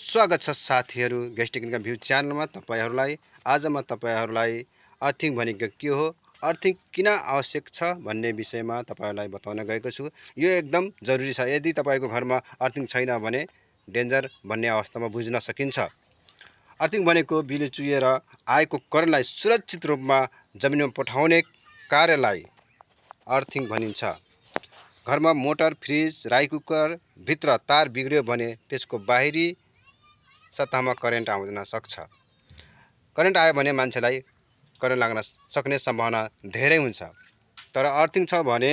स्वागत छ साथीहरू गेस्ट टेक्निकल भ्यू च्यानलमा तपाईहरुलाई। आज म तपाईहरुलाई अर्थिङ भनेको के हो, अर्थिङ किन आवश्यक छ भन्ने विषयमा तपाईहरुलाई बताउन गएको छु। यो एकदम जरुरी छ। यदि तपाईको घरमा अर्थिङ छैन भने डेन्जर भन्ने अवस्थामा बुझ्न सकिन्छ। अर्थिङ भनेको बिजुली चुहिएर आएको करेन्टलाई सुरक्षित रूपमा जमिनमा पठाउने कार्यलाई अर्थिङ भनिन्छ। घरमा मोटर, फ्रिज, राइस कुकर भित्र तार बिग्रियो भने त्यसको बाहिरी सतहमा करेन्ट आउन सक्छ। करेन्ट आयो भने मान्छेलाई करेन्ट लाग्न सक्ने सम्भावना धेरै हुन्छ। तर अर्थिङ छ भने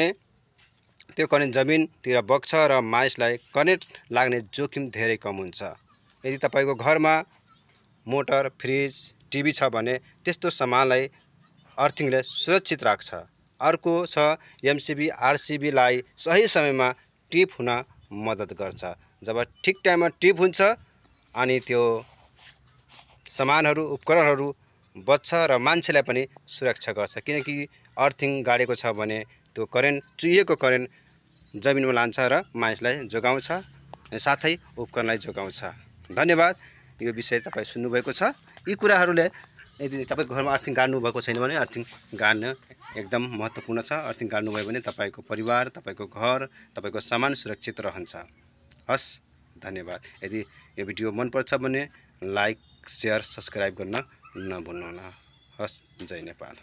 त्यो करेन्ट जमिनतिर बग्छ र मानिसलाई करेन्ट लाग्ने जोखिम धेरै कम हुन्छ। यदि तपाईको घरमा मोटर, फ्रिज, टिभी छ भने त्यस्तो सामानलाई अर्थिङले सुरक्षित राख्छ। अर्को छ एमसिबी, आरसिबी लाई सही समयमा टिप हुन मद्दत गर्छ। जब ठिक टाइममा टिप हुन्छ अनि त्यो सामानहरू, उपकरणहरू बच्छ र मान्छेलाई पनि सुरक्षा गर्छ। किनकि अर्थिङ गाडेको छ भने त्यो करेन्ट, चुहिएको करेन्ट जमिनमा लान्छ र मानिसलाई जोगाउँछ, साथै उपकरणलाई जोगाउँछ। धन्यवाद। यो विषय तपाई सुन्नु भएको छ। यी कुराहरूले यदि तपाईको घरमा अर्थिङ गाड्नु भएको छैन भने अर्थिङ गाड्न एकदम महत्त्वपूर्ण छ। अर्थिङ गाड्नु भयो भने तपाईको परिवार, तपाईको घर, तपाईको सामान सुरक्षित रहन्छ। हस्, धन्यवाद। यदि यो भिडियो मन पर्छ भने लाइक, शेयर, सब्स्क्राइब गर्न नभुल्नुहोला। हस्, जय नेपाल।